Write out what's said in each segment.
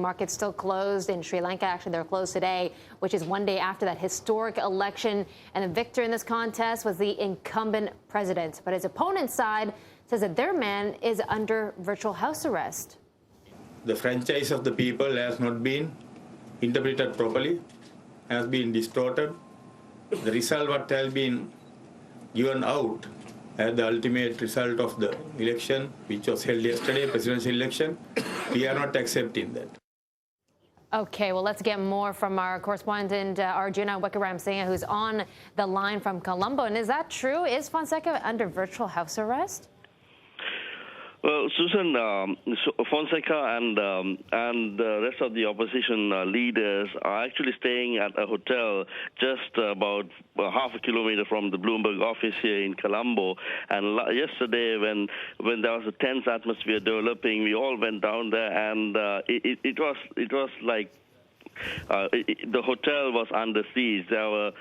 markets still closed. In Sri Lanka, actually, they're closed today, which is one day after that historic election. And the victor in this contest was the incumbent president. But his opponent's side says that their man is under virtual house arrest. The franchise of the people has not been interpreted properly, has been distorted. The result what has been given out as the ultimate result of the election, which was held yesterday, presidential election, we are not accepting that. Okay, well, let's get more from our correspondent, Arjuna Wickramasinghe, who's on the line from Colombo. And is that true? Is Fonseca under virtual house arrest? Well, Susan, Fonseca and the rest of the opposition leaders are actually staying at a hotel just about half a kilometer from the Bloomberg office here in Colombo. And yesterday, when there was a tense atmosphere developing, we all went down there, and it was like the hotel was under siege. There were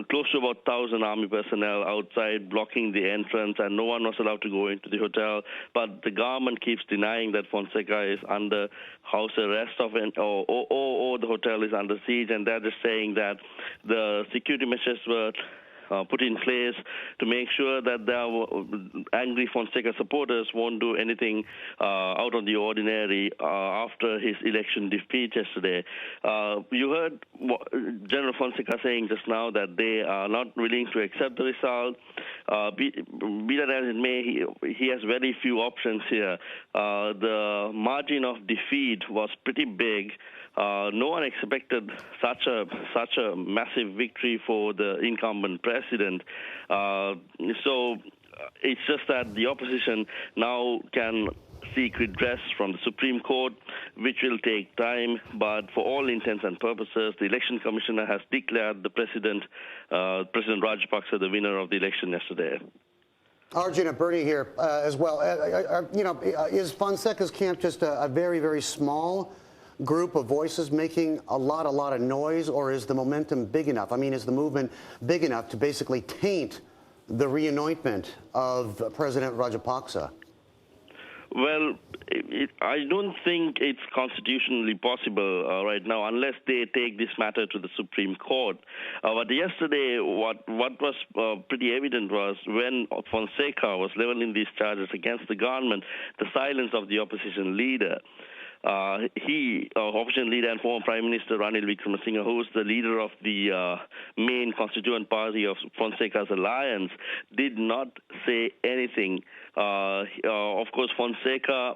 close to about 1,000 army personnel outside blocking the entrance, and no one was allowed to go into the hotel. But the government keeps denying that Fonseca is under house arrest or the hotel is under siege, and they're just saying that the security measures were put in place to make sure that the angry Fonseca supporters won't do anything out of the ordinary after his election defeat yesterday. You heard General Fonseca saying just now that they are not willing to accept the result. Be that as it may, he has very few options here. The margin of defeat was pretty big. No one expected such a massive victory for the incumbent president. So it's just that the opposition now can seek redress from the Supreme Court, which will take time. But for all intents and purposes, the election commissioner has declared the President Rajapaksa, the winner of the election yesterday. Arjuna, Bernie here as well. Is Fonseca's camp just a very, very small group of voices making a lot of noise, or is the momentum big enough? I mean, is the movement big enough to basically taint the reanointment of President Rajapaksa? Well, I don't think it's constitutionally possible right now unless they take this matter to the Supreme Court. But yesterday, what was pretty evident was when Fonseca was leveling these charges against the government, the silence of the opposition leader. Opposition leader and former Prime Minister Ranil Wickramasinghe, who is the leader of the main constituent party of Fonseca's alliance, did not say anything. Of course, Fonseca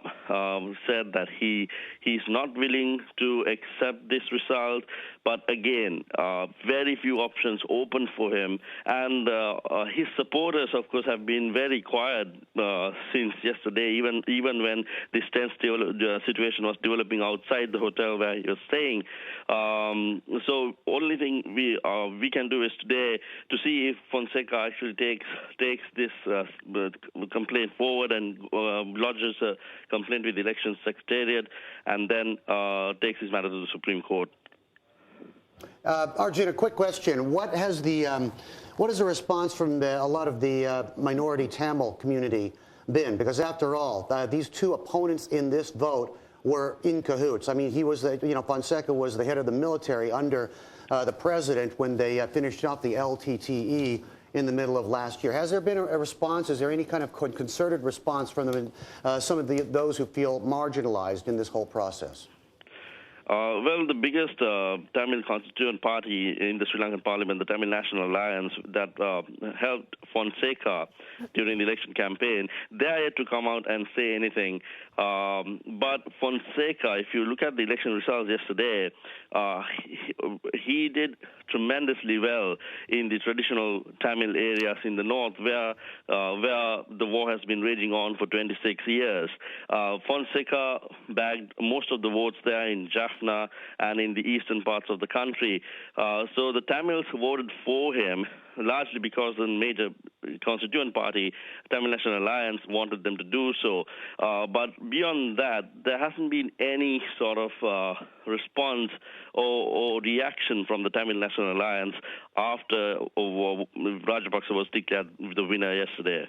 said that he's not willing to accept this result, but again, very few options open for him. And his supporters, of course, have been very quiet since yesterday, even when this tense situation was developing outside the hotel where he was staying. So only thing we can do is today to see if Fonseca actually takes this complaint forward and lodges a complaint with the Elections Secretariat, and then takes this matter to the Supreme Court. Arjuna, quick question: what is the response from a lot of the minority Tamil community been? Because after all, these two opponents in this vote were in cahoots. I mean, Fonseca was the head of the military under the president when they finished off the LTTE in the middle of last year. Has there been a response? Is there any kind of concerted response from some of those who feel marginalized in this whole process? Well, the biggest Tamil constituent party in the Sri Lankan parliament, the Tamil National Alliance, that helped Fonseca during the election campaign, they are yet to come out and say anything. But Fonseca, if you look at the election results yesterday, he did tremendously well in the traditional Tamil areas in the north, where the war has been raging on for 26 years. Fonseca bagged most of the votes there in Jaffna and in the eastern parts of the country. So the Tamils voted for him, largely because the major constituent party, Tamil National Alliance, wanted them to do so. But beyond that, there hasn't been any sort of response or reaction from the Tamil National Alliance after Rajapaksa was declared the winner yesterday.